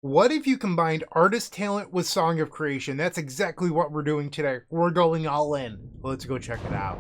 What if you combined artist talent with Song of Creation? That's exactly what we're doing today. We're going all in. Let's go check it out.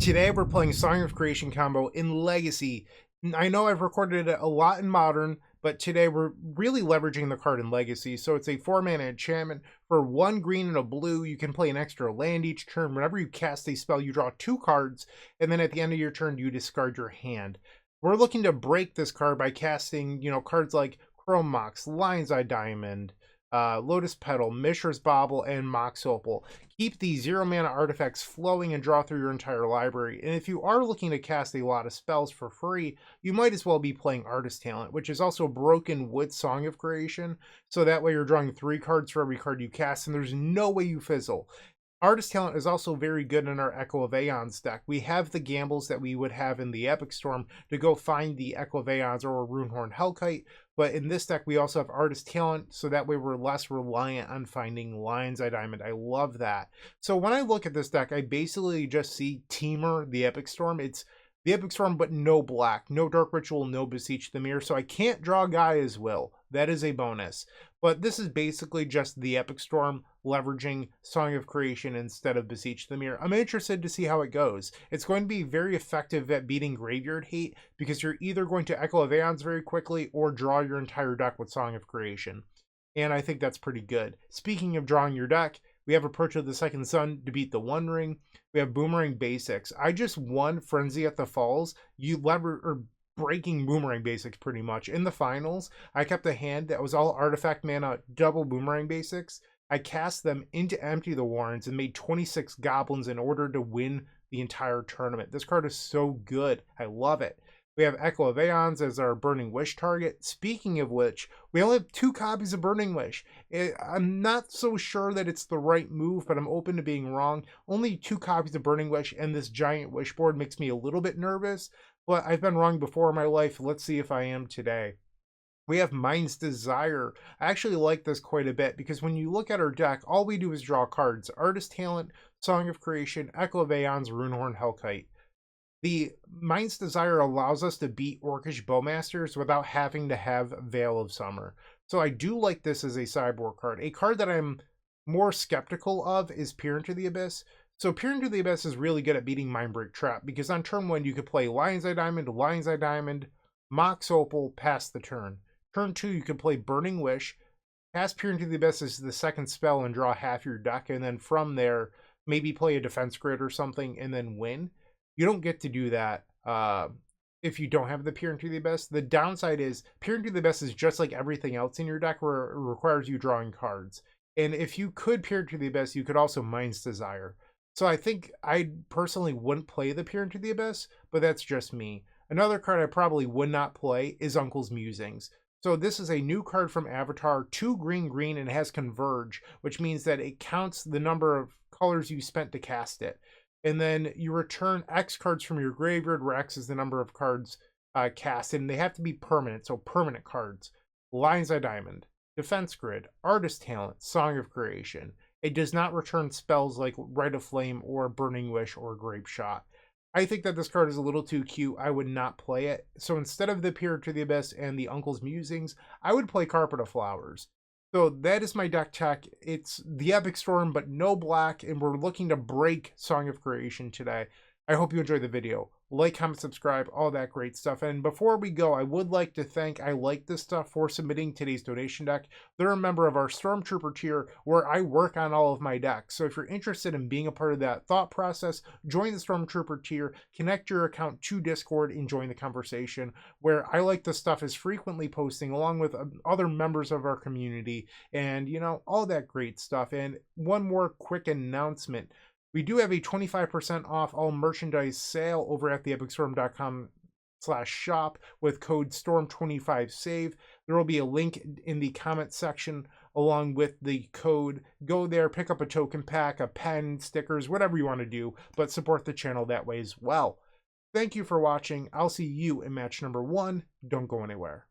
Today we're playing Song of Creation combo in Legacy. I know I've recorded it a lot in Modern, but today we're really leveraging the card in Legacy. So it's a 4-mana enchantment. For 1 green and a blue, you can play an extra land each turn. Whenever you cast a spell, you draw 2 cards, and then at the end of your turn, you discard your hand. We're looking to break this card by casting, cards like Chrome Mox, Lion's Eye Diamond, Lotus Petal, Mishra's Bauble, and Mox Opal. Keep the 0-mana artifacts flowing and draw through your entire library. And if you are looking to cast a lot of spells for free, you might as well be playing Artist Talent, which is also broken with Song of Creation. So that way you're drawing 3 cards for every card you cast, and there's no way you fizzle. Artist Talent is also very good in our Echo of Eons deck. We have the gambles that we would have in the Epic Storm to go find the Echo of Eons or a Runehorn Hellkite, but in this deck we also have Artist Talent, so that way we're less reliant on finding Lion's Eye Diamond. I love that. So when I look at this deck, I basically just see Temur, the Epic Storm. It's the Epic Storm, but no black, no Dark Ritual, no Beseech the Mirror, so I can't draw Gaia's Will. That is a bonus. But this is basically just the Epic Storm leveraging Song of Creation instead of Beseech the Mirror. I'm interested to see how it goes. It's going to be very effective at beating Graveyard Hate because you're either going to Echo of Eons very quickly or draw your entire deck with Song of Creation. And I think that's pretty good. Speaking of drawing your deck, we have Approach of the Second Sun to beat the One Ring. We have Boomerang Basics. I just won Frenzy at the Falls. Breaking Boomerang Basics pretty much. In the finals, I kept a hand that was all artifact mana, double Boomerang Basics. I cast them into Empty the Warrens and made 26 goblins in order to win the entire tournament. This card is so good. I love it. We have Echo of Eons as our Burning Wish target. Speaking of which, we only have 2 copies of Burning Wish. I'm not so sure that it's the right move, but I'm open to being wrong. Only 2 copies of Burning Wish, and this giant wish board makes me a little bit nervous, but I've been wrong before in my life. Let's see if I am today. We have Mind's Desire. I actually like this quite a bit because when you look at our deck, all we do is draw cards. Artist Talent, Song of Creation, Echo of Eons, Runehorn Hellkite. The Mind's Desire allows us to beat Orcish Bowmasters without having to have Veil of Summer. So I do like this as a sideboard card. A card that I'm more skeptical of is Peer into the Abyss. So Peer into the Abyss is really good at beating Mindbreak Trap because on turn 1 you could play Lion's Eye Diamond, Mox Opal, pass the turn. Turn 2 you could play Burning Wish, cast Peer into the Abyss as the second spell and draw half your deck, and then from there maybe play a Defense Grid or something and then win. You don't get to do that if you don't have the Peer into the Abyss. The downside is Peer into the Abyss is just like everything else in your deck where it requires you drawing cards. And if you could Peer into the Abyss, you could also Mind's Desire. So I think I personally wouldn't play the Peer into the Abyss, but that's just me. Another card I probably would not play is Uncle's Musings. So this is a new card from Avatar, 2 green, and it has Converge, which means that it counts the number of colors you spent to cast it. And then you return X cards from your graveyard, where X is the number of cards cast, and they have to be permanent, so permanent cards. Lion's Eye Diamond, Defense Grid, Artist Talent, Song of Creation. It does not return spells like Rite of Flame or Burning Wish or Grape Shot. I think that this card is a little too cute. I would not play it. So instead of the Peer to the Abyss and the Uncle's Musings, I would play Carpet of Flowers. So that is my deck tech. It's the Epic Storm, but no black, and we're looking to break Song of Creation today. I hope you enjoyed the video. Like, comment, subscribe, all that great stuff. And before we go, I would like to thank I Like This Stuff for submitting today's donation deck. They're a member of our Stormtrooper tier where I work on all of my decks. So if you're interested in being a part of that thought process, join the Stormtrooper tier, connect your account to Discord, and join the conversation where I Like This Stuff is frequently posting along with other members of our community and, all that great stuff. And one more quick announcement. We do have a 25% off all merchandise sale over at theepicstorm.com/shop with code STORM25SAVE. There will be a link in the comment section along with the code. Go there, pick up a token pack, a pen, stickers, whatever you want to do, but support the channel that way as well. Thank you for watching. I'll see you in match number 1. Don't go anywhere.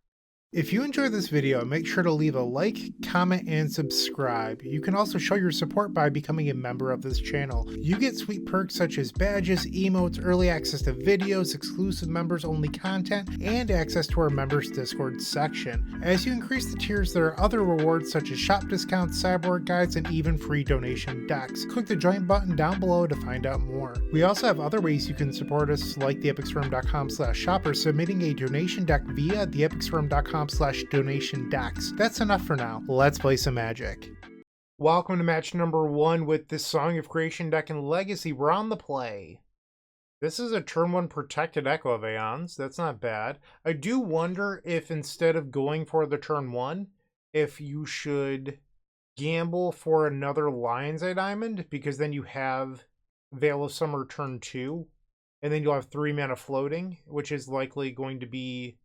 If you enjoyed this video, make sure to leave a like, comment, and subscribe. You can also show your support by becoming a member of this channel. You get sweet perks such as badges, emotes, early access to videos, exclusive members only content, and access to our members Discord section. As you increase the tiers, there are other rewards such as shop discounts, sideboard guides, and even free donation decks. Click the join button down below to find out more. We also have other ways you can support us, like the epicstorm.com/shop or submitting a donation deck via the epicstorm.com/donation decks. That's enough for now. Let's play some Magic. Welcome to match number 1 with this Song of Creation deck in Legacy. We're on the play. This is a turn 1 protected Echo of Eons. That's not bad. I do wonder if instead of going for the turn 1, if you should gamble for another Lion's Eye Diamond, because then you have Veil of Summer turn 2, and then you'll have 3 mana floating, which is likely going to be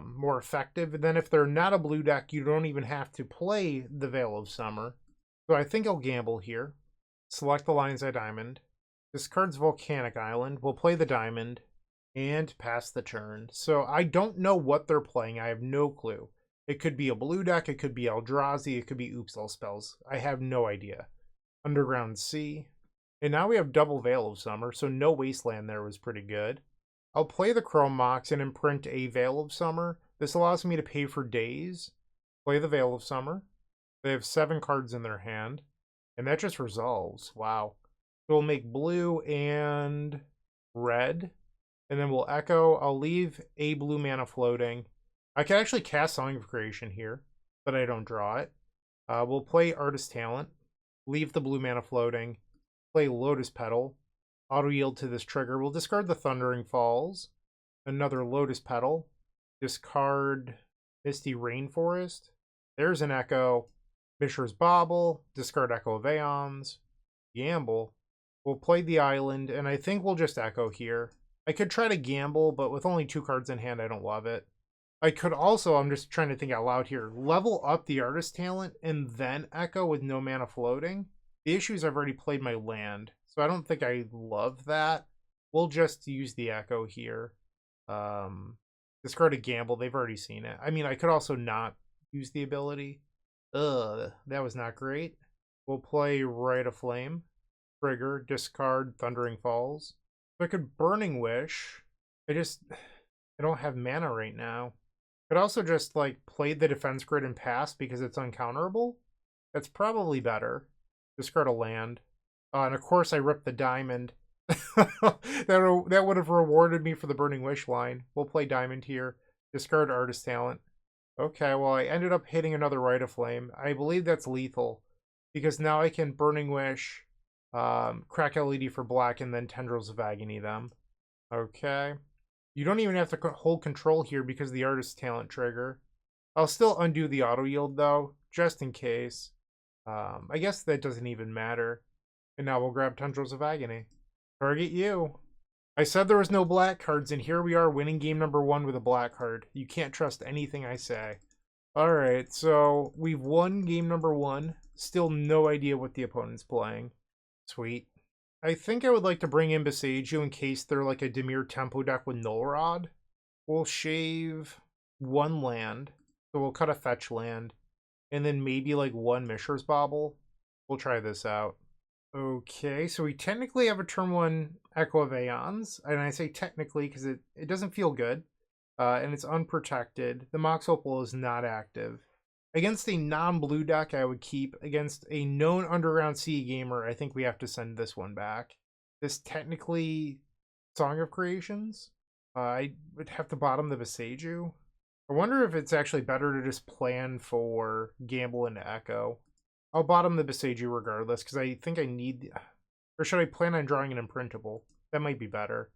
more effective. And then if they're not a blue deck, you don't even have to play the Veil of Summer. So I think I'll gamble here. Select the Lion's Eye Diamond. Discards Volcanic Island. We'll play the Diamond and pass the turn. So I don't know what they're playing. I have no clue. It could be a blue deck. It could be Eldrazi. It could be Oops All Spells. I have no idea. Underground Sea. And now we have double Veil of Summer, so no Wasteland there was pretty good. I'll play the Chrome Mox and imprint a Veil of Summer. This allows me to pay for days. Play the Veil of Summer. They have 7 cards in their hand, and that just resolves. Wow. So we'll make blue and red, and then we'll Echo. I'll leave a blue mana floating. I can actually cast Song of Creation here, but I don't draw it. We'll play Artist Talent. Leave the blue mana floating. Play Lotus Petal. Auto yield to this trigger. We'll discard the Thundering Falls. Another Lotus Petal. Discard Misty Rainforest. There's an Echo. Mishra's Bauble. Discard Echo of Eons. Gamble. We'll play the island, and I think we'll just Echo here. I could try to gamble, but with only 2 cards in hand, I don't love it. I could also, I'm just trying to think out loud here, level up the Artist Talent and then Echo with no mana floating. The issue is I've already played my land, so I don't think I love that. We'll just use the Echo here. Discard a gamble. They've already seen it. I mean, I could also not use the ability. Ugh, that was not great. We'll play Rite of Flame. Trigger, discard Thundering Falls. So I could Burning Wish. I don't have mana right now. Could also just, like, play the Defense Grid and pass because it's uncounterable. That's probably better. Discard a land. And of course I ripped the Diamond. That would have rewarded me for the Burning Wish line. We'll play Diamond here. Discard Artist Talent. Okay, well I ended up hitting another Rite of Flame. I believe that's lethal. Because now I can Burning Wish, crack LED for black, and then Tendrils of Agony them. Okay. You don't even have to hold control here because of the Artist Talent trigger. I'll still undo the auto yield though, just in case. I guess that doesn't even matter. And now we'll grab Tendrils of Agony. Target you. I said there was no black cards, and here we are winning game number 1 with a black card. You can't trust anything I say. Alright, so we've won game number 1. Still no idea what the opponent's playing. Sweet. I think I would like to bring in Besage in case they're like a Dimir tempo deck with Null Rod. We'll shave 1 land. So we'll cut a fetch land. And then maybe like 1 Mishra's Bauble. We'll try this out. Okay, so we technically have a turn 1 Echo of Eons. And I say technically because it doesn't feel good. And it's unprotected. The Mox Opal is not active. Against a non-blue deck, I would keep. Against a known Underground Sea gamer, I think we have to send this one back. This technically Song of Creations. I would have to bottom the Besage. I wonder if it's actually better to just plan for gamble into Echo. I'll bottom the Besage regardless, because I think I need... Or should I plan on drawing an imprintable? That might be better.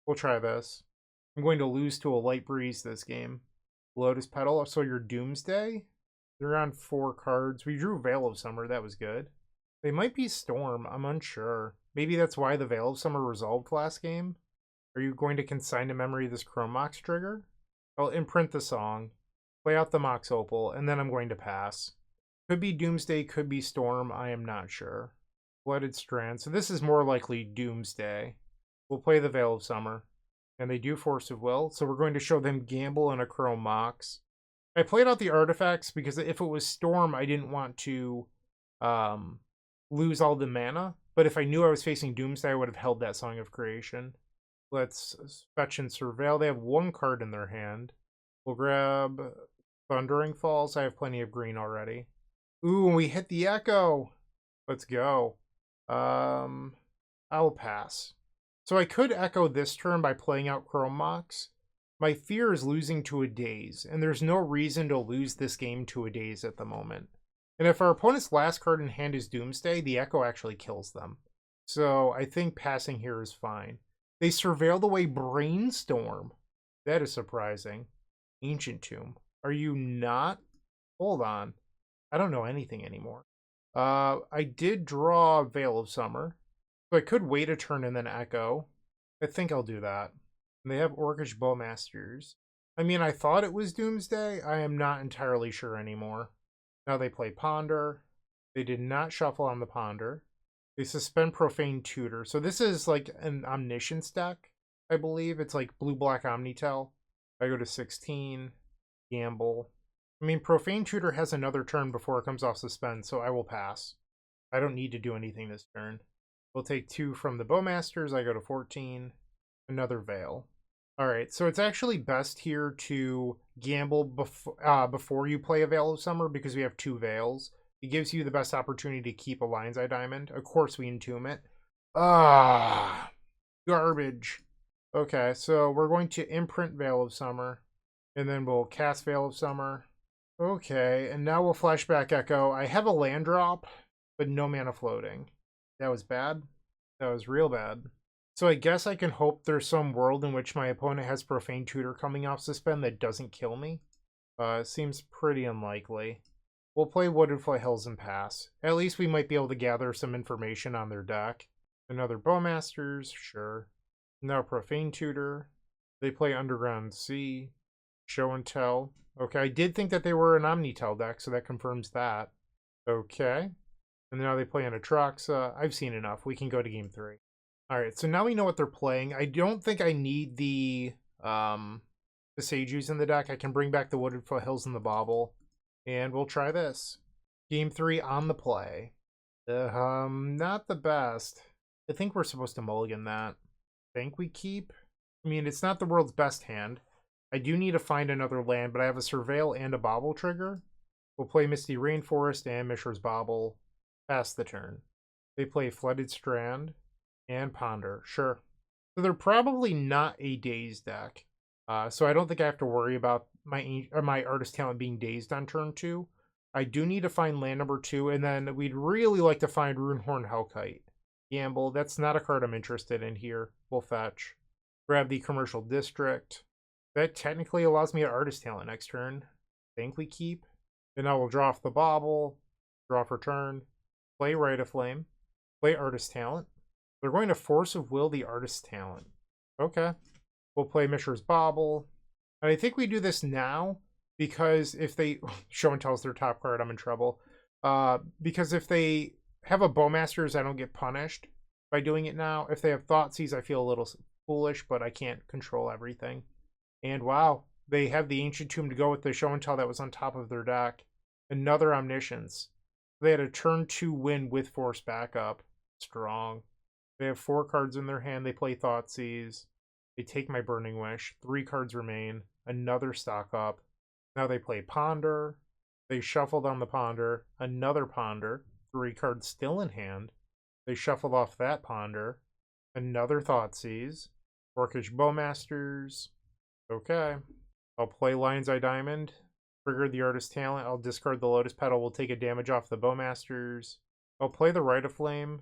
We'll try this. I'm going to lose to a Light Breeze this game. Lotus Petal, so your Doomsday? They're on 4 cards. We drew Veil of Summer, that was good. They might be Storm, I'm unsure. Maybe that's why the Veil of Summer resolved last game? Are you going to consign to memory this Chrome Mox trigger? I'll imprint the song, play out the Mox Opal, and then I'm going to pass. Could be Doomsday, could be Storm, I am not sure. Blooded Strand, so this is more likely Doomsday. We'll play the Veil of Summer. And they do Force of Will, so we're going to show them gamble and a Chrome Mox. I played out the artifacts because if it was Storm, I didn't want to lose all the mana. But if I knew I was facing Doomsday, I would have held that Song of Creation. Let's fetch and surveil. They have one card in their hand. We'll grab Thundering Falls. I have plenty of green already. Ooh, and we hit the Echo. Let's go. I'll pass. So I could Echo this turn by playing out Chrome Mox. My fear is losing to a Daze, and there's no reason to lose this game to a Daze at the moment. And if our opponent's last card in hand is Doomsday, the Echo actually kills them. So I think passing here is fine. They surveilled away Brainstorm. That is surprising. Ancient Tomb. Are you not? Hold on. I don't know anything anymore. I did draw Veil of Summer. So I could wait a turn and then Echo. I think I'll do that. And they have Orcish Bowmasters. I mean, I thought it was Doomsday. I am not entirely sure anymore. Now they play Ponder. They did not shuffle on the Ponder. They suspend Profane Tutor. So this is like an Omniscience deck, I believe. It's like blue-black Omnitel. I go to 16. Gamble. I mean, Profane Tutor has another turn before it comes off suspend, so I will pass. I don't need to do anything this turn. We'll take 2 from the Bowmasters. I go to 14. Another Veil. Alright, so it's actually best here to gamble before you play a Veil of Summer because we have 2 Veils. It gives you the best opportunity to keep a Lion's Eye Diamond. Of course we entomb it. Garbage. Okay, so we're going to imprint Veil of Summer. And then we'll cast Veil of Summer. Okay, and now we'll flashback Echo. I have a land drop, but no mana floating. That was bad. That was real bad. So I guess I can hope there's some world in which my opponent has Profane Tutor coming off suspend that doesn't kill me. Seems pretty unlikely. We'll play Wooded Hills and pass. At least we might be able to gather some information on their deck. Another Bowmasters, sure. Now Profane Tutor. They play Underground Sea. Show and Tell. Okay, I did think that they were an Omnitel deck, so that confirms that. Okay. And now they play an Atraxa. I've seen enough. We can go to game 3. Alright, so now we know what they're playing. I don't think I need the Sages in the deck. I can bring back the Wooded Foothills and the Bauble. And we'll try this. Game 3 on the play. Not the best. I think we're supposed to mulligan that. I think we keep. I mean, it's not the world's best hand. I do need to find another land, but I have a Surveil and a Bauble trigger. We'll play Misty Rainforest and Mishra's Bauble. Pass the turn. They play Flooded Strand and Ponder. Sure. So they're probably not a Daze deck. So I don't think I have to worry about my Artist Talent being dazed on turn 2. I do need to find land number 2, and then we'd really like to find Runehorn Hellkite. Gamble. That's not a card I'm interested in here. We'll fetch. Grab the Commercial District. That technically allows me to Artist Talent next turn. I think we keep. And now we'll draw off the Bauble. Draw for turn. Play Rite of Flame. Play Artist Talent. They're going to Force of Will the Artist Talent. Okay. We'll play Mishra's Bauble. And I think we do this now because if they... Show and Tell's their top card, I'm in trouble. Because if they have a Bowmasters, I don't get punished by doing it now. If they have Thoughtseize, I feel a little foolish, but I can't control everything. And wow, they have the Ancient Tomb to go with the Show and Tell that was on top of their deck. Another Omniscience. They had a turn 2 win with Force backup. Strong. They have 4 cards in their hand. They play Thoughtseize. They take my Burning Wish. 3 cards remain. Another stock up. Now they play Ponder. They shuffled on the Ponder. Another Ponder. 3 cards still in hand. They shuffled off that Ponder. Another Thoughtseize. Orcish Bowmasters. Okay. I'll play Lion's Eye Diamond. Trigger the Artist Talent. I'll discard the Lotus Petal. We'll take a damage off the Bowmasters. I'll play the Rite of Flame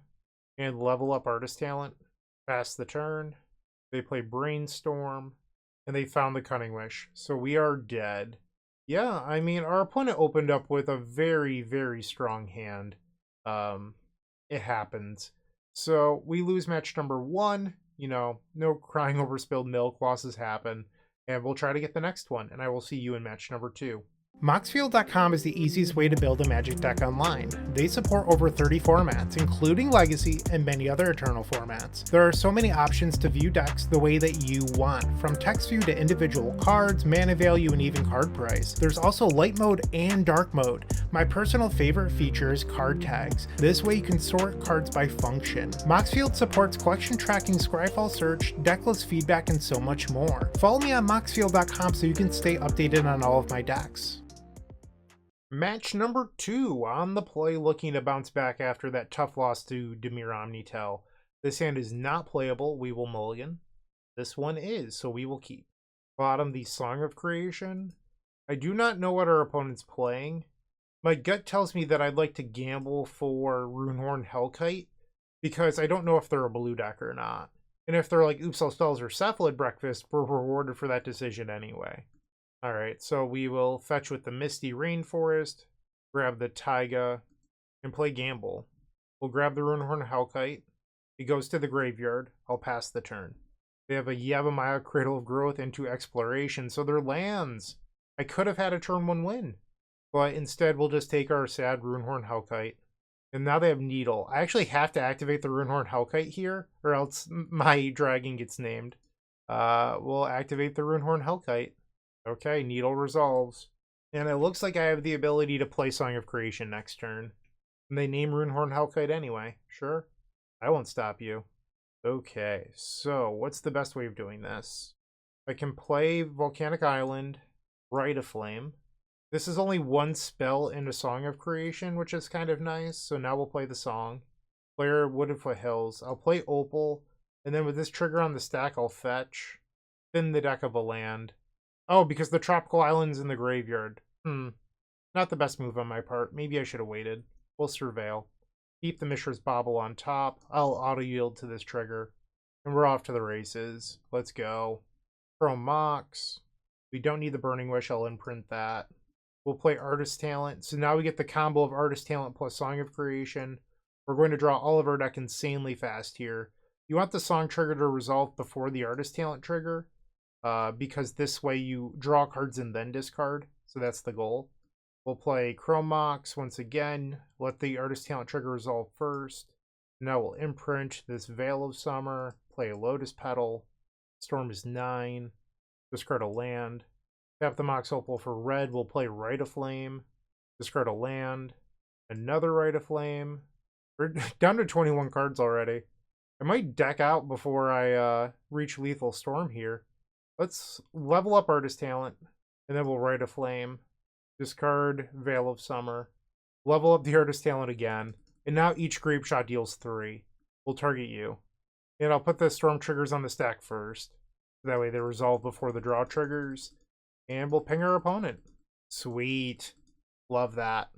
and level up Artist Talent. Pass the turn. They play Brainstorm. And they found the Cunning Wish. So we are dead. Yeah, I mean, our opponent opened up with a very, very strong hand. It happens. So we lose match number 1. You know, no crying over spilled milk. Losses happen. And we'll try to get the next one. And I will see you in match number 2. Moxfield.com is the easiest way to build a Magic deck online. They support over 30 formats, including Legacy and many other Eternal formats. There are so many options to view decks the way that you want, from text view to individual cards, mana value, and even card price. There's also light mode and dark mode. My personal favorite feature is card tags. This way you can sort cards by function. Moxfield supports collection tracking, Scryfall search, decklist feedback, and so much more. Follow me on Moxfield.com so you can stay updated on all of my decks. Match number 2 on the play, looking to bounce back after that tough loss to Dimir Omnitel. This hand is not playable. We will mulligan. This one is, so we will keep. Bottom, the Song of Creation. I do not know what our opponent's playing. My gut tells me that I'd like to gamble for Runehorn Hellkite, because I don't know if they're a blue deck or not. And if they're like Oops All Spells or Cephalid Breakfast, we're rewarded for that decision anyway. Alright, so we will fetch with the Misty Rainforest, grab the Taiga, and play Gamble. We'll grab the Runehorn Hellkite. It goes to the graveyard. I'll pass the turn. They have a Yavimaya, Cradle of Growth, into Exploration, so they're lands. I could have had a turn 1 win, but instead we'll just take our sad Runehorn Hellkite. And now they have Needle. I actually have to activate the Runehorn Hellkite here, or else my dragon gets named. We'll activate the Runehorn Hellkite. Okay, Needle resolves. And it looks like I have the ability to play Song of Creation next turn. And they name Runehorn Hellkite anyway. Sure. I won't stop you. Okay, so what's the best way of doing this? I can play Volcanic Island, Rite of Flame. This is only one spell in a Song of Creation, which is kind of nice. So now we'll play the song. Player Wooded Foothills. I'll play Opal. And then with this trigger on the stack, I'll fetch. Thin the deck of a land. Oh, because the Tropical Island's in the graveyard. Not the best move on my part. Maybe I should have waited. We'll Surveil. Keep the Mishra's Bauble on top. I'll auto-yield to this trigger. And we're off to the races. Let's go. Chrome Mox. We don't need the Burning Wish. I'll imprint that. We'll play Artist Talent. So now we get the combo of Artist Talent plus Song of Creation. We're going to draw all of our deck insanely fast here. You want the Song trigger to resolve before the Artist Talent trigger. Because this way you draw cards and then discard. So that's the goal. We'll play Chrome Mox once again. Let the Artist Talent trigger resolve first. Now we'll imprint this Veil of Summer. Play a Lotus Petal. Storm is 9. Discard a land. Tap the Mox Opal for red. We'll play Rite of Flame. Discard a land. Another Rite of Flame. We're down to 21 cards already. I might deck out before I reach Lethal Storm here. Let's level up Artist Talent, and then we'll Rite a Flame. Discard Veil of Summer. Level up the Artist Talent again. And now each Grape Shot deals 3. We'll target you. And I'll put the Storm triggers on the stack first. That way they resolve before the draw triggers. And we'll ping our opponent. Sweet. Love that.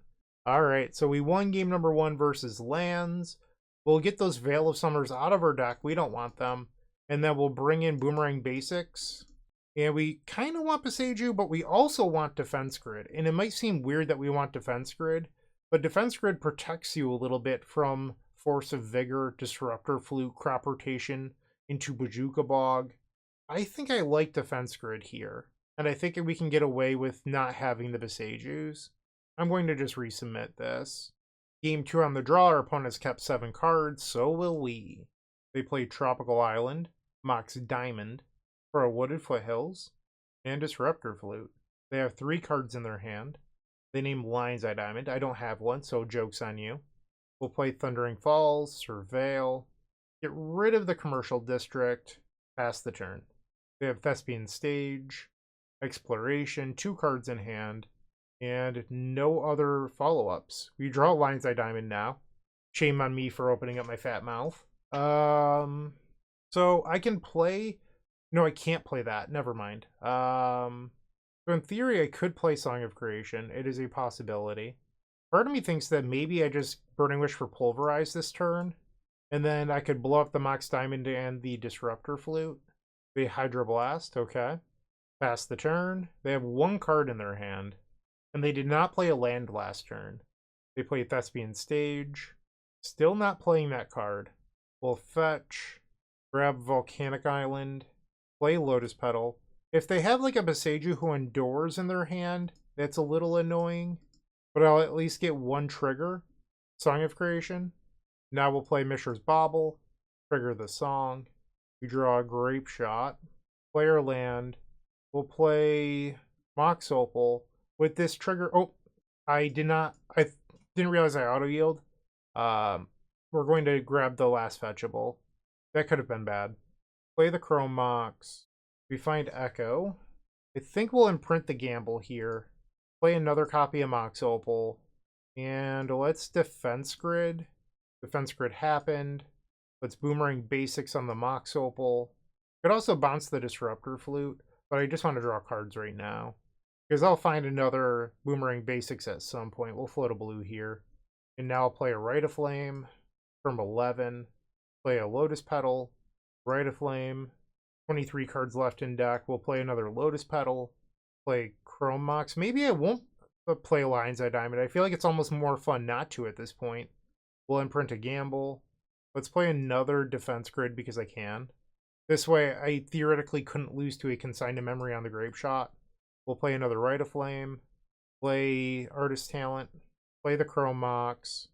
Alright, so we won game number 1 versus lands. We'll get those Veil of Summers out of our deck. We don't want them. And then we'll bring in Boomerang Basics. And we kind of want Boseiju, but we also want Defense Grid. And it might seem weird that we want Defense Grid, but Defense Grid protects you a little bit from Force of Vigor, Disruptor Flute, Crop Rotation into Bojuka Bog. I think I like Defense Grid here. And I think we can get away with not having the Boseijus. I'm going to just resubmit this. Game 2 on the draw, our opponent's kept 7 cards, so will we. They play Tropical Island, Mox Diamond, for a Wooded Foothills, and Disruptor Flute. They have 3 cards in their hand. They name Lion's Eye Diamond. I don't have one, so joke's on you. We'll play Thundering Falls, Surveil, get rid of the Commercial District, pass the turn. They have Thespian Stage, Exploration, 2 cards in hand, and no other follow-ups. We draw Lion's Eye Diamond now. Shame on me for opening up my fat mouth. So I can play... No, I can't play that. Never mind. So in theory, I could play Song of Creation. It is a possibility. Part of me thinks that maybe I just Burning Wish for Pulverize this turn, and then I could blow up the Mox Diamond and the Disruptor Flute. The Hydroblast, okay. Pass the turn. They have 1 card in their hand, and they did not play a land last turn. They play Thespian Stage. Still not playing that card. We'll fetch, grab Volcanic Island, play Lotus Petal. If they have like a Boseiju who endures in their hand, That's a little annoying, but I'll at least get one trigger. Song of Creation. Now we'll play Mishra's Bauble, trigger the song. We draw a Grape Shot, play our land. We'll play Mox Opal with this trigger. Oh, I didn't realize I auto yield. We're going to grab the last fetchable. That could have been bad. Play the Chrome Mox. We find Echo. I think we'll imprint the Gamble here. Play another copy of Mox Opal. And let's Defense Grid. Defense Grid happened. Let's Boomerang Basics on the Mox Opal. Could also bounce the Disruptor Flute, but I just want to draw cards right now. Because I'll find another Boomerang Basics at some point. We'll float a blue here. And now I'll play a Rite of Flame from 11. Play a Lotus Petal. Rite of Flame. 23 cards left in deck. We'll play another Lotus Petal. Play Chrome Mox. Maybe I won't play Lion's Eye Diamond. I feel like it's almost more fun not to at this point. We'll imprint a Gamble. Let's play another Defense Grid because I can. This way, I theoretically couldn't lose to a Consigned to Memory on the Grape Shot. We'll play another Rite of Flame. Play Artist Talent. Play the Chrome Mox.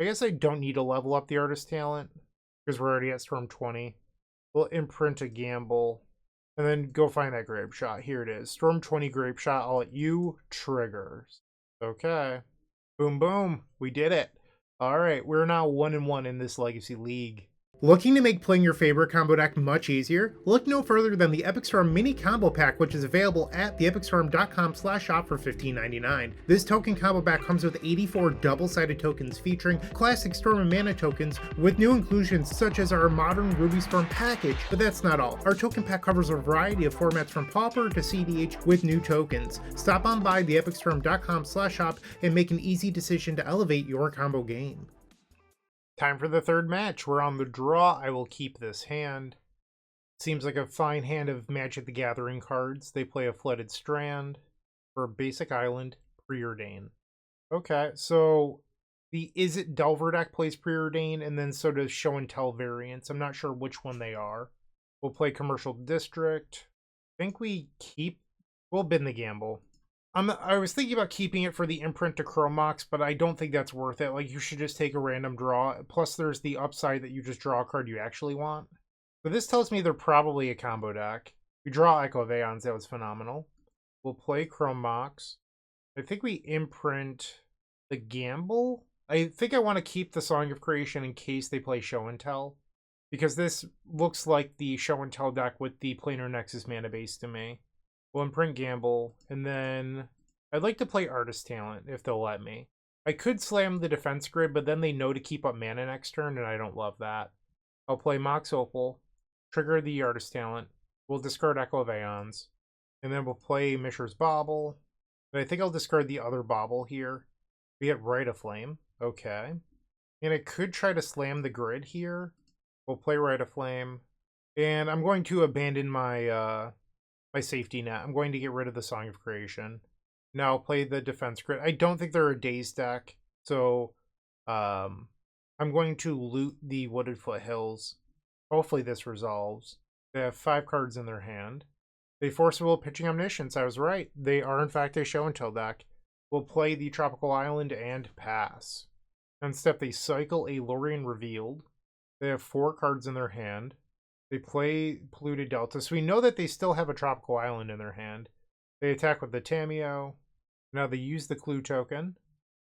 I guess I don't need to level up the Artist Talent because we're already at Storm 20. We'll imprint a Gamble. And then go find that Grape Shot. Here it is. Storm 20 Grape Shot. I'll let you triggers. Okay. Boom, boom. We did it. All right. We're now 1-1 in this Legacy League. Looking to make playing your favorite combo deck much easier? Look no further than the Epic Storm Mini Combo Pack, which is available at theepicstorm.com/shop for $15.99. This token combo pack comes with 84 double-sided tokens featuring classic Storm and Mana tokens with new inclusions such as our modern Ruby Storm package, but that's not all. Our token pack covers a variety of formats from Pauper to CDH with new tokens. Stop on by theepicstorm.com/shop and make an easy decision to elevate your combo game. Time for the third match. We're on the draw. I will keep this hand. Seems like a fine hand of Magic the Gathering cards. They play a Flooded Strand for a basic island, Preordain. Okay, so the Is It Delver deck plays Preordain, and then so does Show and Tell variants. I'm not sure which one they are. We'll play Commercial District. I think we'll bin the Gamble. I was thinking about keeping it for the imprint to Chrome Mox, but I don't think that's worth it. Like, you should just take a random draw. Plus, there's the upside that you just draw a card you actually want. So this tells me they're probably a combo deck. We draw Echo of Eons. That was phenomenal. We'll play Chrome Mox. I think we imprint the Gamble. I think I want to keep the Song of Creation in case they play Show and Tell, because this looks like the Show and Tell deck with the Planar Nexus mana base to me. We'll imprint Gamble, and then I'd like to play Artist Talent if they'll let me. I could slam the Defense Grid, but then they know to keep up mana next turn, and I don't love that. I'll play Mox Opal, trigger the Artist Talent. We'll discard Echo of Eons, and then we'll play Mishra's Bauble. But I think I'll discard the other Bauble here. We get Rite of Flame. Okay. And I could try to slam the grid here. We'll play Rite of Flame. And I'm going to abandon my my safety net. I'm going to get rid of the Song of Creation. Now I'll play the Defense Grid. I don't think they're a Daze deck, so I'm going to loot the Wooded Foothills. Hopefully this resolves. They have 5 cards in their hand. They Forcible Pitching Omniscience. I was right. They are in fact a Show and Tell deck. We'll play the Tropical Island and pass. On step, they cycle a Lorien Revealed. They have 4 cards in their hand. They play Polluted Delta, so we know that they still have a Tropical Island in their hand. They attack with the Tamiyo. Now they use the Clue token.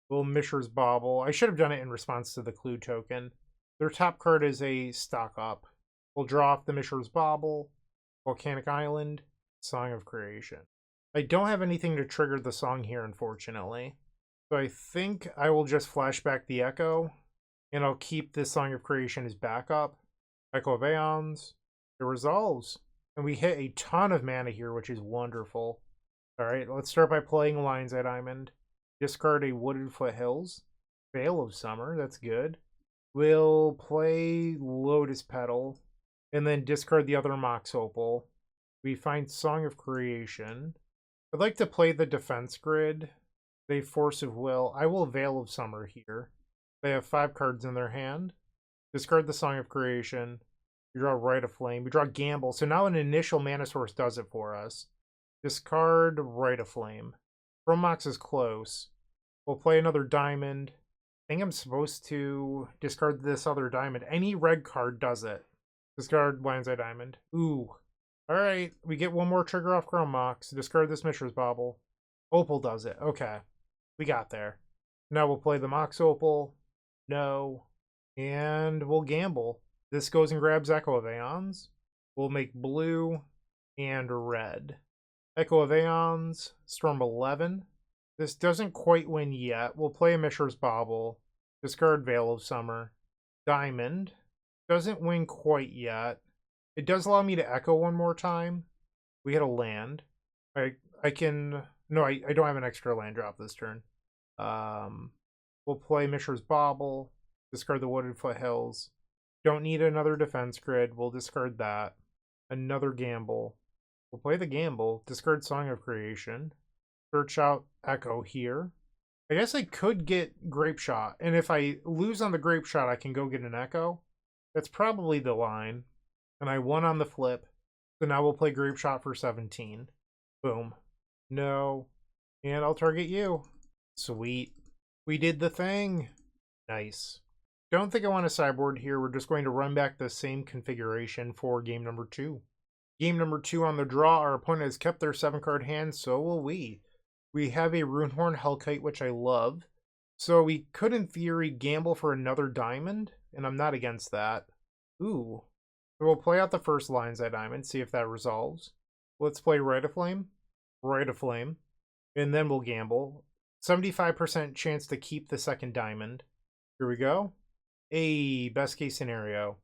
Little Mishra's Bauble. I should have done it in response to the Clue token. Their top card is a Stock Up. We'll draw off the Mishra's Bauble, Volcanic Island, Song of Creation. I don't have anything to trigger the song here, unfortunately. So I think I will just flashback the Echo, and I'll keep this Song of Creation as backup. Echo of Eons. It resolves. And we hit a ton of mana here, which is wonderful. Alright, let's start by playing Lion's Eye Diamond. Discard a Wooded Foothills. Veil of Summer, that's good. We'll play Lotus Petal. And then discard the other Mox Opal. We find Song of Creation. I'd like to play the Defense Grid. They Force of Will. I will Veil of Summer here. They have 5 cards in their hand. Discard the Song of Creation. We draw Rite of Flame. We draw Gamble. So now an initial mana source does it for us. Discard Rite of Flame. Chrome Mox is close. We'll play another diamond. I think I'm supposed to discard this other diamond. Any red card does it. Discard Lion's Eye Diamond. Ooh. Alright, we get one more trigger off Chrome Mox. Discard this Mishra's Bauble. Opal does it. Okay. We got there. Now we'll play the Mox Opal. No. And we'll gamble. This goes and grabs Echo of Eons. We'll make blue and red. Echo of Eons, Storm 11. This doesn't quite win yet. We'll play a Mishra's Bauble. Discard Veil of Summer. Diamond. Doesn't win quite yet. It does allow me to echo one more time. We hit a land. I can... No, I don't have an extra land drop this turn. We'll play Mishra's Bauble. Discard the Wooded Foothills. Don't need another defense grid. We'll discard that. Another gamble. We'll play the gamble. Discard Song of Creation. Search out Echo here. I guess I could get Grape Shot. And if I lose on the Grape Shot, I can go get an Echo. That's probably the line. And I won on the flip. So now we'll play Grape Shot for 17. Boom. No. And I'll target you. Sweet. We did the thing. Nice. Don't think I want to sideboard here. We're just going to run back the same configuration for game number 2. Game number 2 on the draw. Our opponent has kept their 7-card hand. So will we. We have a Runehorn Hellkite, which I love. So we could, in theory, gamble for another diamond. And I'm not against that. Ooh. So we'll play out the first Lion's Eye Diamond. See if that resolves. Let's play Rite of Flame. Rite of Flame. And then we'll gamble. 75% chance to keep the second diamond. Here we go. A best case scenario.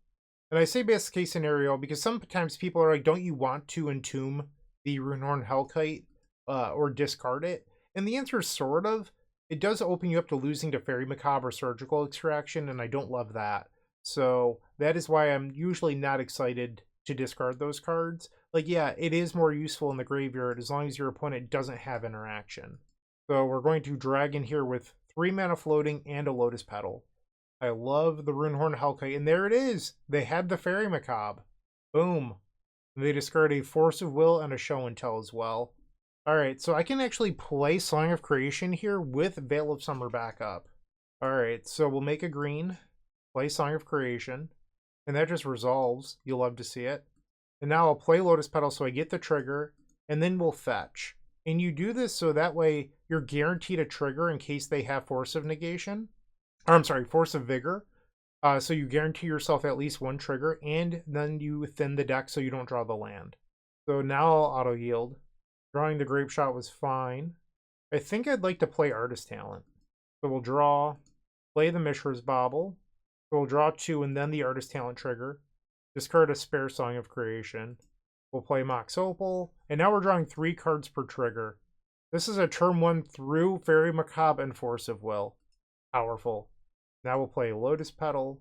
And I say best case scenario because sometimes people are like, don't you want to entomb the Runehorn Hellkite or discard it? And the answer is sort of. It does open you up to losing to Fairy Macabre or Surgical Extraction, and I don't love that. So that is why I'm usually not excited to discard those cards. Like, yeah, it is more useful in the graveyard as long as your opponent doesn't have interaction. So we're going to drag in here with 3 mana floating and a Lotus Petal. I love the Runehorn Hellkite, and there it is. They had the Fairy Macabre. Boom. And they discard a Force of Will and a Show and Tell as well. Alright, so I can actually play Song of Creation here with Veil of Summer back up. Alright, so we'll make a green, play Song of Creation, and that just resolves. You'll love to see it. And now I'll play Lotus Petal so I get the trigger, and then we'll fetch. And you do this so that way you're guaranteed a trigger in case they have Force of Negation. Or, I'm sorry, Force of Vigor. So you guarantee yourself at least one trigger, and then you thin the deck so you don't draw the land. So now I'll auto-yield. Drawing the Grape Shot was fine. I think I'd like to play Artist Talent. So we'll draw, play the Mishra's Bauble. So we'll draw 2 and then the Artist Talent trigger. Discard a spare Song of Creation. We'll play Mox Opal. And now we're drawing 3 cards per trigger. This is a turn 1 through Fairy Macabre and Force of Will. Powerful. Now we'll play Lotus Petal.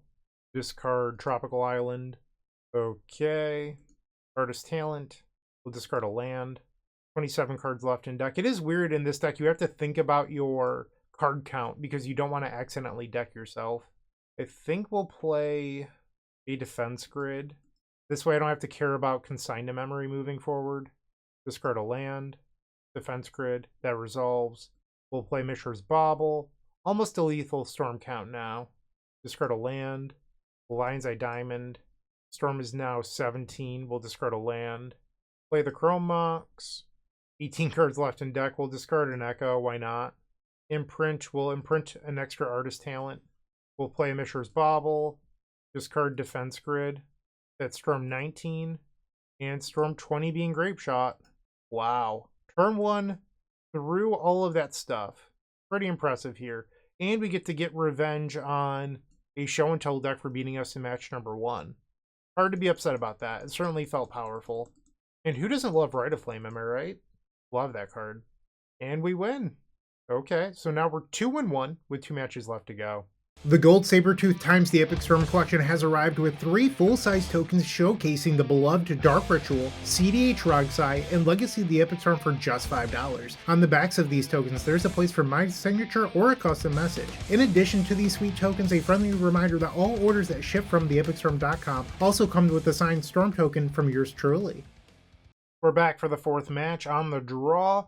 Discard Tropical Island. Okay. Artist Talent. We'll discard a land. 27 cards left in deck. It is weird in this deck. You have to think about your card count because you don't want to accidentally deck yourself. I think we'll play a defense grid. This way I don't have to care about consign to memory moving forward. Discard a land. Defense grid. That resolves. We'll play Mishra's Bauble. Almost a lethal Storm count now. Discard a land. Lion's Eye Diamond. Storm is now 17. We'll discard a land. Play the Chrome Mox. 18 cards left in deck. We'll discard an Echo. Why not? Imprint. We'll imprint an extra Artist Talent. We'll play a Mishra's Bauble. Discard Defense Grid. That's Storm 19. And Storm 20 being Grape Shot. Wow. Turn 1 through all of that stuff. Pretty impressive here. And we get to get revenge on a Show and Tell deck for beating us in match number 1. Hard to be upset about that. It certainly felt powerful. And who doesn't love Rite of Flame, am I right? Love that card. And we win. Okay, so now we're 2-1 with 2 matches left to go. The Gold Sabertooth times the Epic Storm collection has arrived with 3 full-size tokens showcasing the beloved Dark Ritual, CDH Rogsai, and Legacy of the Epic Storm for just $5. On the backs of these tokens, there's a place for my signature or a custom message. In addition to these sweet tokens, a friendly reminder that all orders that ship from theepicstorm.com also come with a signed Storm token from yours truly. We're back for the 4th match on the draw.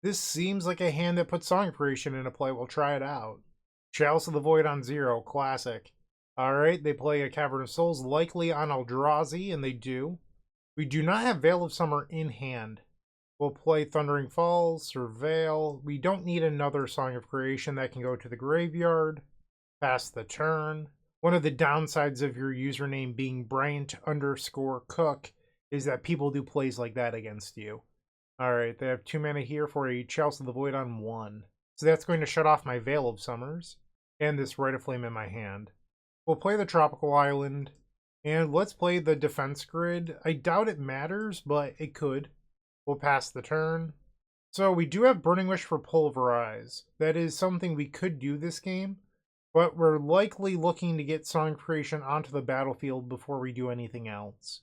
This seems like a hand that puts Song of Creation into play. We'll try it out. Chalice of the Void on 0, classic. Alright, they play a Cavern of Souls, likely on Eldrazi, and they do. We do not have Veil of Summer in hand. We'll play Thundering Falls, Surveil. We don't need another Song of Creation that can go to the graveyard. Pass the turn. One of the downsides of your username being Bryant_Cook is that people do plays like that against you. Alright, they have 2 mana here for a Chalice of the Void on 1. So that's going to shut off my Veil of Summers and this Rite of Flame in my hand. We'll play the Tropical Island, and let's play the Defense Grid. I doubt it matters, but it could. We'll pass the turn. So we do have Burning Wish for Pulverize. That is something we could do this game, but we're likely looking to get Song Creation onto the battlefield before we do anything else.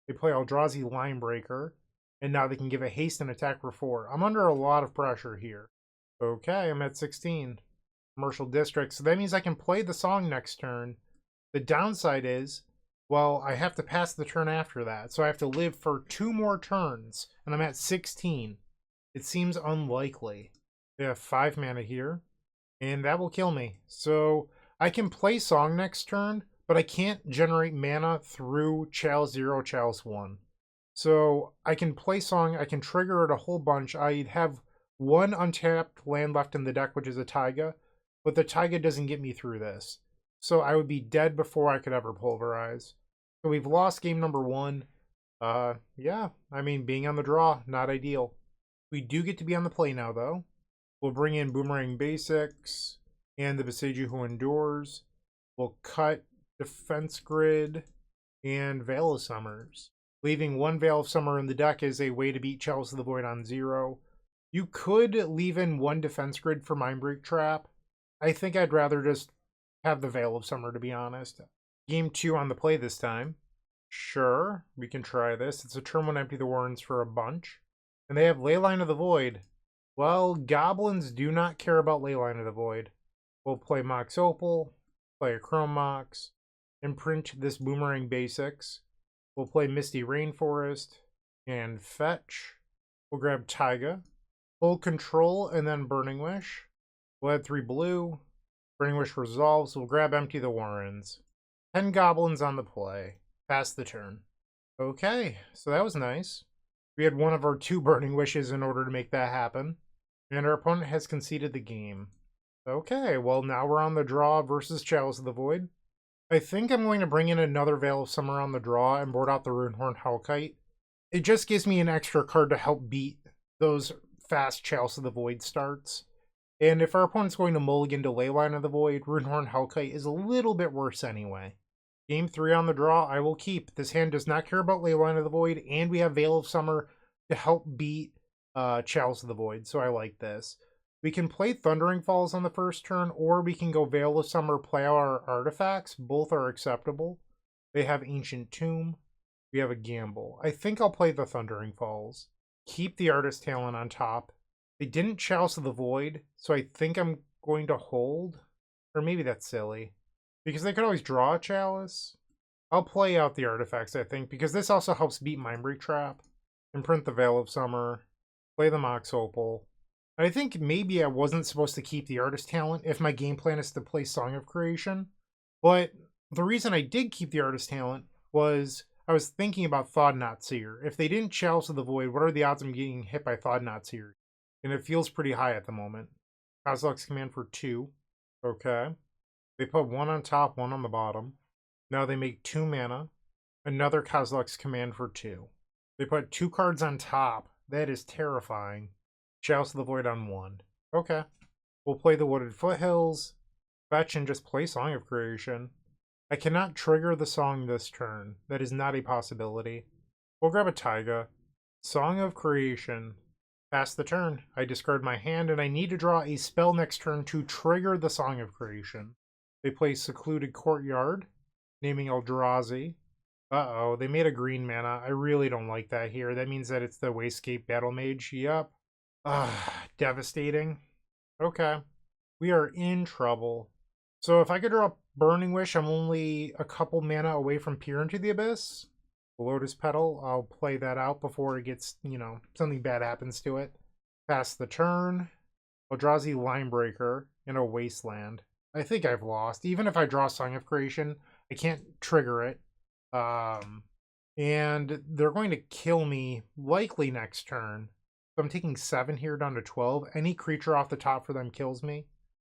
They play Eldrazi Linebreaker, and now they can give a haste and attack for 4. I'm under a lot of pressure here. Okay, I'm at 16. Commercial District, so that means I can play the song next turn. The downside is, well, I have to pass the turn after that, so I have to live for 2 more turns, and I'm at 16. It seems unlikely. They have 5 mana here, and that will kill me. So I can play Song next turn, but I can't generate mana through Chalice 0, Chalice 1. So I can play Song, I can trigger it a whole bunch. I'd have 1 untapped land left in the deck, which is a Taiga, but the Taiga doesn't get me through this. So I would be dead before I could ever Pulverize. So we've lost game number 1. Yeah, I mean, being on the draw, not ideal. We do get to be on the play now, though. We'll bring in Boomerang Basics and the Beseiju Who Endures. We'll cut Defense Grid and Veil of Summers. Leaving 1 Veil of Summer in the deck is a way to beat Chalice of the Void on 0. You could leave in 1 Defense Grid for Mindbreak Trap. I think I'd rather just have the Veil of Summer, to be honest. Game 2 on the play this time. Sure, we can try this. It's a turn 1 Empty the Warrens for a bunch. And they have Leyline of the Void. Well, Goblins do not care about Leyline of the Void. We'll play Mox Opal, play a Chrome Mox, imprint this Boomerang Basics. We'll play Misty Rainforest and fetch. We'll grab Taiga, full control, and then Burning Wish. We'll add 3 blue. Burning Wish resolves. We'll grab Empty the Warrens. 10 Goblins on the play. Pass the turn. Okay, so that was nice. We had one of our 2 Burning Wishes in order to make that happen. And our opponent has conceded the game. Okay, well now we're on the draw versus Chalice of the Void. I think I'm going to bring in another Veil of Summer on the draw and board out the Runehorn Hellkite. It just gives me an extra card to help beat those fast Chalice of the Void starts. And if our opponent's going to mulligan to Leyline of the Void, Runehorn Hellkite is a little bit worse anyway. Game 3 on the draw, I will keep. This hand does not care about Leyline of the Void, and we have Veil of Summer to help beat Chalice of the Void, so I like this. We can play Thundering Falls on the first turn, or we can go Veil of Summer, play our artifacts. Both are acceptable. They have Ancient Tomb. We have a Gamble. I think I'll play the Thundering Falls. Keep the Artist Talent on top. They didn't Chalice of the Void, so I think I'm going to hold. Or maybe that's silly. Because they could always draw a Chalice. I'll play out the artifacts, I think, because this also helps beat Mindbreak Trap. Imprint the Veil of Summer. Play the Mox Opal. I think maybe I wasn't supposed to keep the Artist Talent if my game plan is to play Song of Creation. But the reason I did keep the Artist Talent was I was thinking about Thought-Knot Seer. If they didn't Chalice of the Void, what are the odds I'm getting hit by Thought-Knot Seer? And it feels pretty high at the moment. Kozilek's Command for 2. Okay. They put 1 on top, 1 on the bottom. Now they make 2 mana. Another Kozilek's Command for 2. They put 2 cards on top. That is terrifying. Chalice of the Void on 1. Okay. We'll play the Wooded Foothills. Fetch and just play Song of Creation. I cannot trigger the song this turn. That is not a possibility. We'll grab a Taiga. Song of Creation. Pass the turn. I discard my hand, and I need to draw a spell next turn to trigger the Song of Creation. They play Secluded Courtyard, naming Eldrazi. Uh-oh, they made a green mana. I really don't like that here. That means that it's the Wayscape Battle Mage. Yep. Devastating. Okay. We are in trouble. So if I could draw Burning Wish, I'm only a couple mana away from Peer into the Abyss. Lotus Petal, I'll play that out before it gets, something bad happens to it. Pass the turn. Eldrazi Linebreaker in a Wasteland. I think I've lost. Even if I draw Song of Creation, I can't trigger it. And they're going to kill me likely next turn. So I'm taking 7 here down to 12. Any creature off the top for them kills me.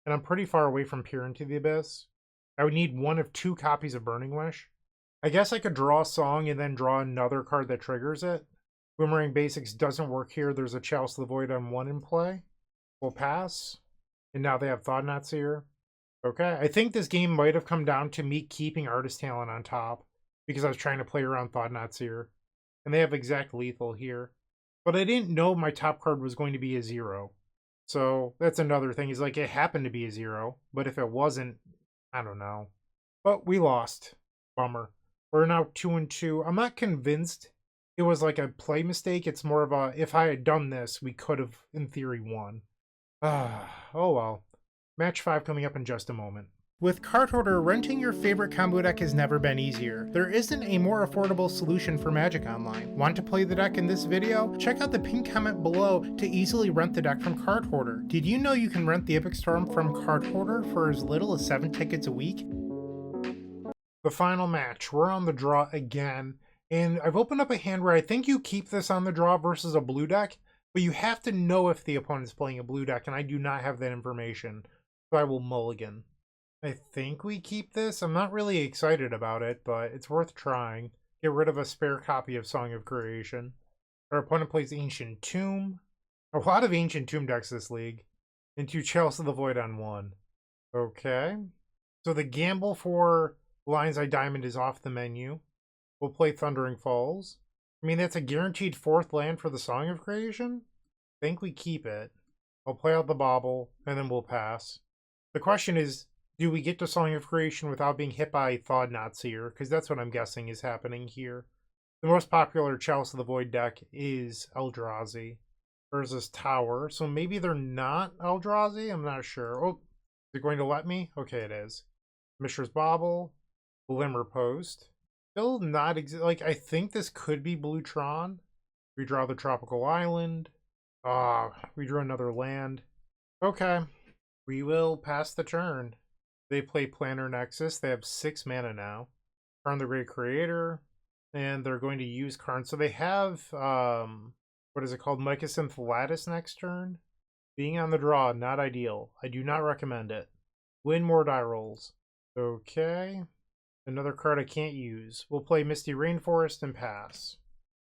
And I'm pretty far away from Peer into the Abyss. I would need 1 of 2 copies of Burning Wish. I guess I could draw a Song and then draw another card that triggers it. Boomerang Basics doesn't work here. There's a Chalice of the Void on 1 in play. We'll pass. And now they have Thought-Knot Seer. Okay, I think this game might have come down to me keeping Artist Talent on top because I was trying to play around Thought-Knot Seer. And they have Exact Lethal here. But I didn't know my top card was going to be a 0. So that's another thing. Is like it happened to be a 0. But if it wasn't, I don't know. But we lost. Bummer. We're now 2-2. I'm not convinced it was like a play mistake. It's more of a, if I had done this, we could have, in theory, won. Oh well. Match 5 coming up in just a moment. With Card Hoarder, renting your favorite combo deck has never been easier. There isn't a more affordable solution for Magic Online. Want to play the deck in this video? Check out the pinned comment below to easily rent the deck from Card Hoarder. Did you know you can rent the Epic Storm from Card Hoarder for as little as 7 tickets a week? The final match. We're on the draw again. And I've opened up a hand where I think you keep this on the draw versus a blue deck, but you have to know if the opponent's playing a blue deck, and I do not have that information. So I will mulligan. I think we keep this. I'm not really excited about it, but it's worth trying. Get rid of a spare copy of Song of Creation. Our opponent plays Ancient Tomb. A lot of Ancient Tomb decks this league. And 2 Chalice of the Void on 1. Okay. So the gamble for Lion's Eye Diamond is off the menu. We'll play Thundering Falls. I mean, that's a guaranteed 4th land for the Song of Creation. I think we keep it. I'll play out the Bauble, and then we'll pass. The question is, do we get to Song of Creation without being hit by Thought-Knot Seer? Because that's what I'm guessing is happening here. The most popular Chalice of the Void deck is Eldrazi. Urza's Tower. So maybe they're not Eldrazi? I'm not sure. Oh, is it going to let me? Okay, it is. Mishra's Bauble. Glimmer Post. Still not like, I think this could be Blue Tron. We draw the Tropical Island. We drew another land. Okay. We will pass the turn. They play Planner Nexus. They have 6 mana now. Karn the Great Creator. And they're going to use Karn. So they have, what is it called? Mycosynth Lattice next turn. Being on the draw, not ideal. I do not recommend it. Win more die rolls. Okay. Another card I can't use. We'll play Misty Rainforest and pass.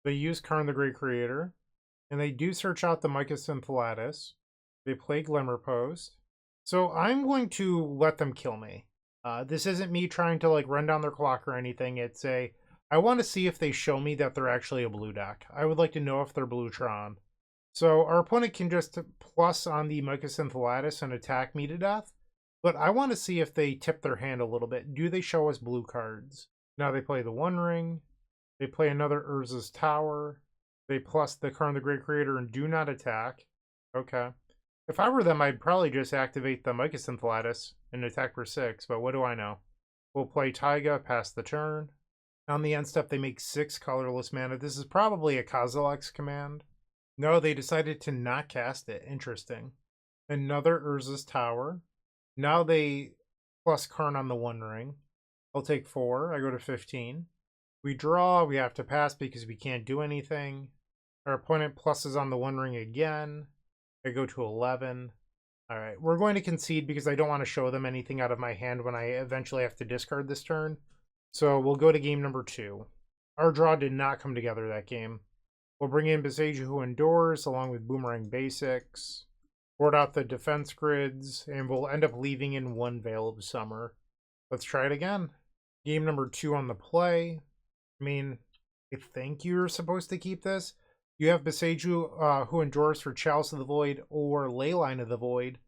They use Karn the Great Creator. And they do search out the Mycosynth Lattice. They play Glimmer Post. So I'm going to let them kill me. This isn't me trying to like run down their clock or anything. It's I want to see if they show me that they're actually a blue deck. I would like to know if they're Blue Tron. So our opponent can just plus on the Mycosynth Lattice and attack me to death. But I want to see if they tip their hand a little bit. Do they show us blue cards? Now they play the One Ring. They play another Urza's Tower. They plus the Karn the Great Creator and do not attack. Okay. If I were them, I'd probably just activate the Mycosynth Lattice and attack for 6, but what do I know? We'll play Taiga, pass the turn. On the end step, they make 6 colorless mana. This is probably a Kozilek's command. No, they decided to not cast it. Interesting. Another Urza's Tower. Now they plus Karn on the One Ring. I'll take 4. I go to 15. We draw. We have to pass because we can't do anything. Our opponent pluses on the One Ring again. I go to 11. Alright, we're going to concede because I don't want to show them anything out of my hand when I eventually have to discard this turn. So we'll go to game number 2. Our draw did not come together that game. We'll bring in Beseiju Who Endures along with Boomerang Basics. Board out the defense grids, and we'll end up leaving in 1 Veil of Summer. Let's try it again. Game number 2 on the play. I mean, I think you're supposed to keep this. You have Beseiju Who Endures for Chalice of the Void or Leyline of the Void.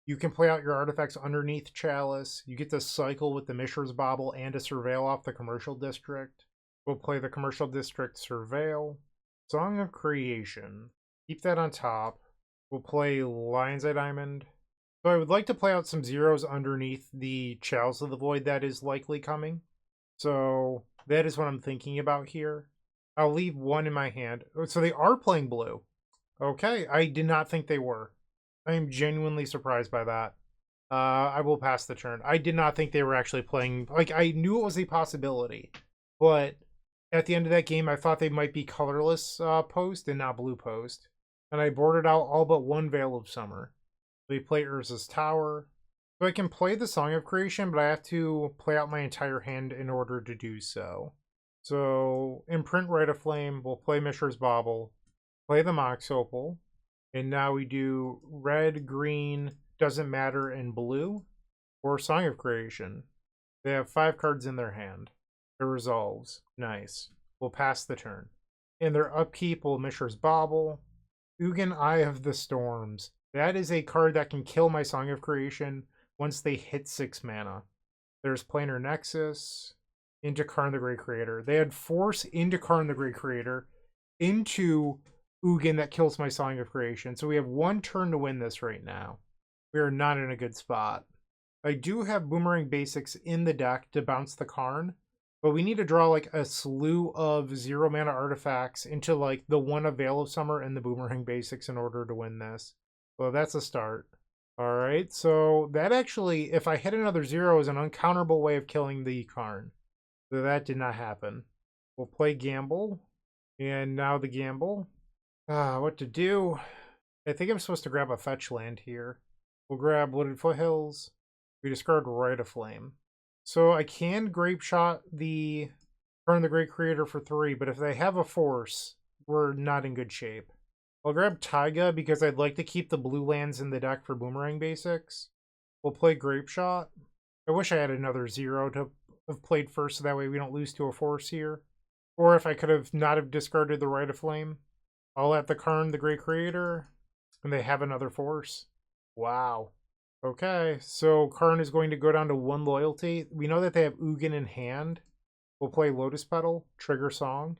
You can play out your artifacts underneath Chalice. You get to cycle with the Mishra's Bauble and to Surveil off the Commercial District. We'll play the Commercial District Surveil. Song of Creation. Keep that on top. We'll play Lion's Eye Diamond. So I would like to play out some zeros underneath the Chalice of the Void that is likely coming. So that is what I'm thinking about here. I'll leave 1 in my hand. So they are playing blue. Okay, I did not think they were. I am genuinely surprised by that. I will pass the turn. I did not think they were actually playing. Like, I knew it was a possibility, but at the end of that game, I thought they might be colorless post and not blue post. And I boarded out all but one Veil of Summer. We play Urza's Tower. So I can play the Song of Creation, but I have to play out my entire hand in order to do so. So, imprint Rite of Flame, we'll play Mishra's Bauble, play the Mox Opal, and now we do red, green, doesn't matter, and blue, or Song of Creation. They have 5 cards in their hand. It resolves. Nice. We'll pass the turn. In their upkeep, we'll Mishra's Bauble, Ugin, Eye of the Storms. That is a card that can kill my Song of Creation once they hit 6 mana. There's Planar Nexus, into Karn the Great Creator. They had Force into Karn the Great Creator, into Ugin that kills my Song of Creation. So we have 1 turn to win this right now. We are not in a good spot. I do have Boomerang Basics in the deck to bounce the Karn, but we need to draw like a slew of 0 mana artifacts into like the one of Veil of Summer and the Boomerang Basics in order to win this. So that's a start. Alright, so that actually, if I hit another 0, is an uncounterable way of killing the Karn. So that did not happen. We'll play Gamble. And now the Gamble. What to do? I think I'm supposed to grab a fetch land here. We'll grab Wooded Foothills. We discard Rite of Flame. So I can Grape Shot the Karn the Great Creator for 3, but if they have a Force, we're not in good shape. I'll grab Taiga because I'd like to keep the blue lands in the deck for Boomerang Basics. We'll play Grape Shot. I wish I had another 0 to have played first, so that way we don't lose to a Force here. Or if I could have not have discarded the Rite of Flame. I'll at the Karn the Great Creator, and they have another Force. Wow. Okay, so Karn is going to go down to 1 loyalty. We know that they have Ugin in hand. We'll play Lotus Petal, Trigger Song.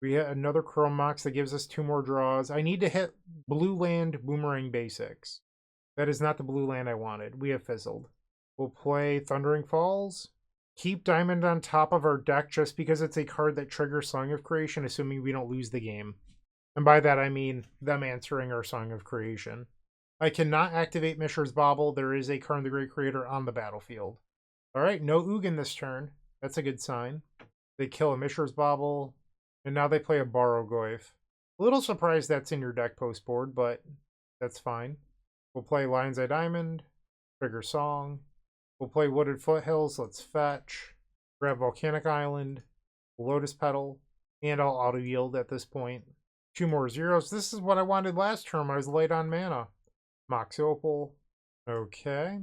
We hit another Chrome Mox that gives us 2 more draws. I need to hit blue land Boomerang Basics. That is not the blue land I wanted. We have fizzled. We'll play Thundering Falls. Keep Diamond on top of our deck just because it's a card that triggers Song of Creation, assuming we don't lose the game. And by that I mean them answering our Song of Creation. I cannot activate Mishra's Bauble. There is a Karn the Great Creator on the battlefield. Alright, no Ugin this turn. That's a good sign. They kill a Mishra's Bauble, and now they play a Barrogoyf. A little surprised that's in your deck post board, but that's fine. We'll play Lion's Eye Diamond, Trigger Song. We'll play Wooded Foothills, let's fetch. Grab Volcanic Island, Lotus Petal, and I'll auto-yield at this point. 2 more 0s. This is what I wanted last turn. I was light on mana. Mox Opal. Okay.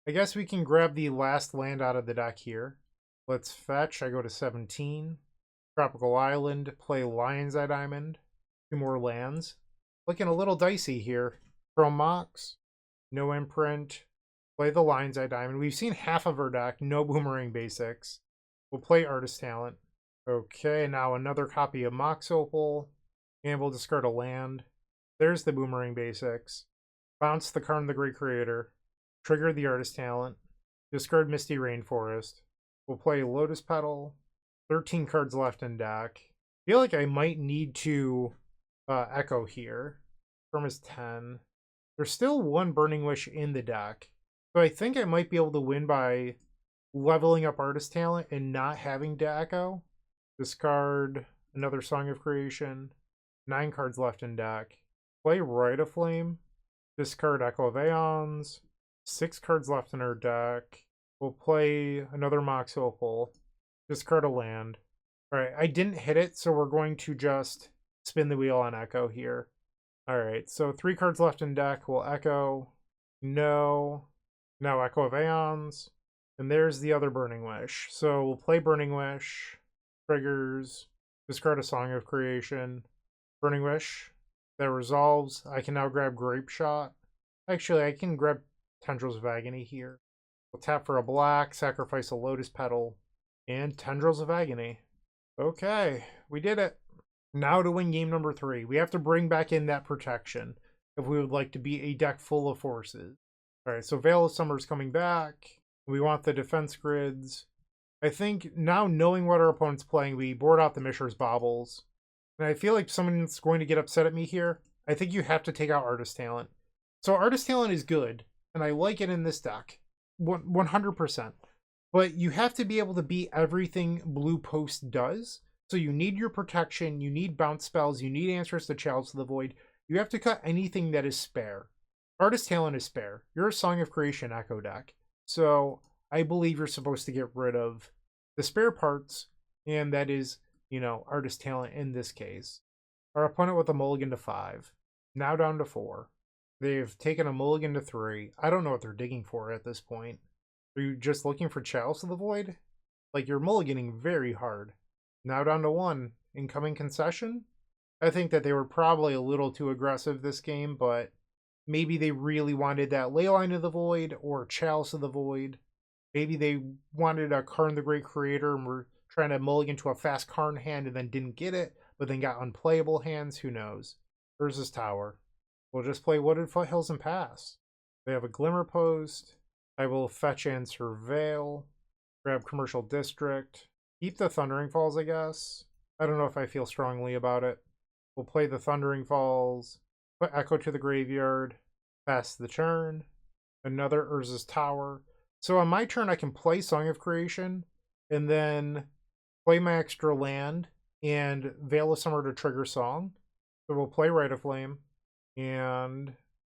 I guess we can grab the last land out of the deck here. Let's fetch. I go to 17. Tropical Island. Play Lion's Eye Diamond. 2 more lands. Looking a little dicey here. Chrome Mox. No imprint. Play the Lion's Eye Diamond. We've seen half of our deck. No Boomerang Basics. We'll play Artist Talent. Okay, now another copy of Mox Opal. And we'll discard a land. There's the Boomerang Basics. Bounce the Karn the Great Creator. Trigger the Artist Talent. Discard Misty Rainforest. We'll play Lotus Petal. 13 cards left in deck. I feel like I might need to Echo here. From his 10. There's still 1 Burning Wish in the deck. So I think I might be able to win by leveling up Artist Talent and not having to Echo. Discard another Song of Creation. 9 cards left in deck. Play Rite of Flame. Discard Echo of Eons. 6 cards left in our deck. We'll play another Mox Opal. Discard a land. Alright, I didn't hit it, so we're going to just spin the wheel on Echo here. Alright, so 3 cards left in deck. We'll Echo. No. Now Echo of Eons. And there's the other Burning Wish. So we'll play Burning Wish. Triggers. Discard a Song of Creation. Burning Wish. That resolves. I can now grab Grape Shot. Actually, I can grab Tendrils of Agony here. We'll tap for a black, sacrifice a Lotus Petal, and Tendrils of Agony. Okay, we did it. Now to win game number 3. We have to bring back in that protection if we would like to be a deck full of forces. Alright, so Veil of Summer is coming back. We want the defense grids. I think now knowing what our opponent's playing, we board out the Mishra's Baubles. And I feel like someone's going to get upset at me here. I think you have to take out Artist Talent. So Artist Talent is good, and I like it in this deck, 100%. But you have to be able to beat everything Blue Post does. So you need your protection, you need bounce spells, you need answers to Chalice of the Void. You have to cut anything that is spare. Artist Talent is spare. You're a Song of Creation Echo deck. So I believe you're supposed to get rid of the spare parts, and that is, you know, Artist Talent in this case. Our opponent with a mulligan to 5. Now down to 4. They've taken a mulligan to 3. I don't know what they're digging for at this point. Are you just looking for Chalice of the Void? Like, you're mulliganing very hard. Now down to 1. Incoming concession? I think that they were probably a little too aggressive this game, but maybe they really wanted that Leyline of the Void or Chalice of the Void. Maybe they wanted a Karn the Great Creator and were trying to mulligan to a fast Karn hand and then didn't get it, but then got unplayable hands. Who knows? Urza's Tower. We'll just play Wooded Foothills and pass. They have a Glimmer Post. I will fetch and surveil. Grab Commercial District. Keep the Thundering Falls, I guess. I don't know if I feel strongly about it. We'll play the Thundering Falls. Put Echo to the graveyard. Pass the turn. Another Urza's Tower. So on my turn, I can play Song of Creation and then play my extra land and Veil of Summer to trigger Song. So we'll play Rite of Flame and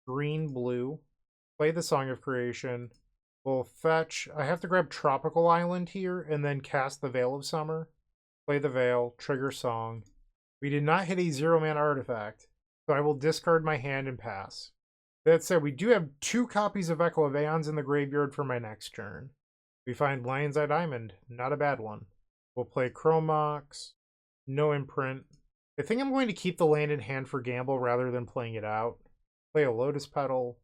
green-blue. Play the Song of Creation. We'll fetch. I have to grab Tropical Island here and then cast the Veil of Summer. Play the Veil, trigger Song. We did not hit a 0-mana artifact, so I will discard my hand and pass. That said, we do have 2 copies of Echo of Eons in the graveyard for my next turn. We find Lion's Eye Diamond, not a bad one. We'll play Chromox, no imprint. I think I'm going to keep the land in hand for gamble rather than playing it out. Play a Lotus Petal,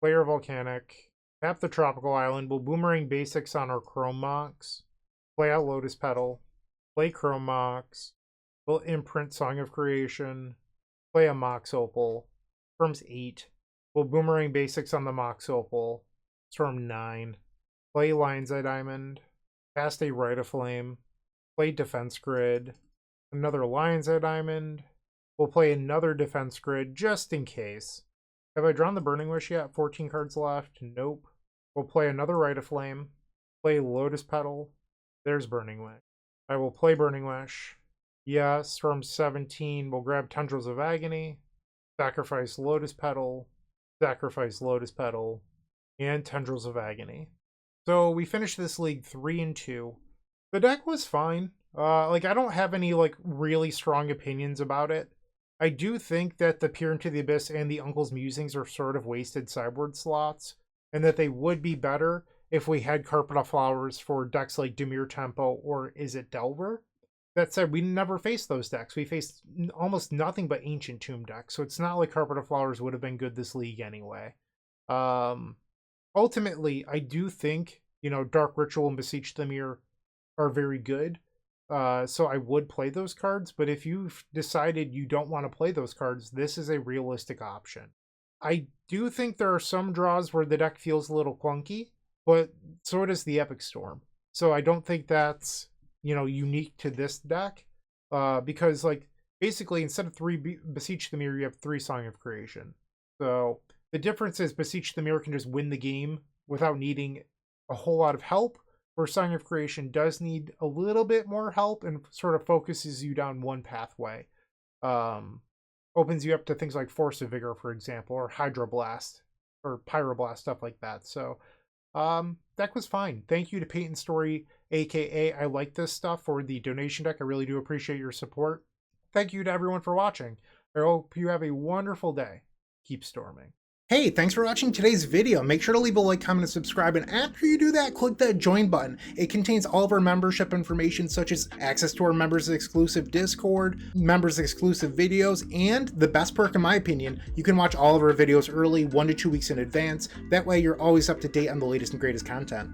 play our Volcanic, tap the Tropical Island, we'll Boomerang Basics on our Chromox, play out Lotus Petal, play Chromox, we'll imprint Song of Creation, play a Mox Opal, Storm's 8. We'll Boomerang Basics on the Mox Opal. Storm 9. Play Lion's Eye Diamond. Cast a Rite of Flame. Play Defense Grid. Another Lion's Eye Diamond. We'll play another Defense Grid just in case. Have I drawn the Burning Wish yet? 14 cards left. Nope. We'll play another Rite of Flame. Play Lotus Petal. There's Burning Wish. I will play Burning Wish. Yes, Storm 17. We'll grab Tendrils of Agony. Sacrifice Lotus Petal. Sacrifice Lotus Petal, and Tendrils of Agony. So we finished this league 3-2. The deck was fine. Like, I don't have any like really strong opinions about it. I do think that the Peer into the Abyss and the Uncle's Musings are sort of wasted sideboard slots, and that they would be better if we had Carpet of Flowers for decks like Dimir Tempo or Is It Delver. That said, we never faced those decks. We faced almost nothing but Ancient Tomb decks, so it's not like Carpet of Flowers would have been good this league anyway. Ultimately, I do think, you know, Dark Ritual and Beseech Dimir are very good, so I would play those cards, but if you've decided you don't want to play those cards, this is a realistic option. I do think there are some draws where the deck feels a little clunky, but so does the Epic Storm. So I don't think that's, you know, unique to this deck, because like basically instead of 3 Beseech Dimir, you have 3 Song of Creation. So the difference is Beseech Dimir can just win the game without needing a whole lot of help, where Song of Creation does need a little bit more help and sort of focuses you down one pathway. Opens you up to things like Force of Vigor, for example, or Hydroblast or Pyroblast, stuff like that. So deck was fine. Thank you to Peyton Story, aka I Like This Stuff, for the donation deck. I really do appreciate your support. Thank you to everyone for watching. I hope you have a wonderful day. Keep storming. Hey, thanks for watching today's video. Make sure to leave a like, comment, and subscribe, and after you do that, click that join button. It contains all of our membership information, such as access to our members exclusive Discord, members exclusive videos, and the best perk in my opinion, you can watch all of our videos early, 1 to 2 weeks in advance. That way you're always up to date on the latest and greatest content.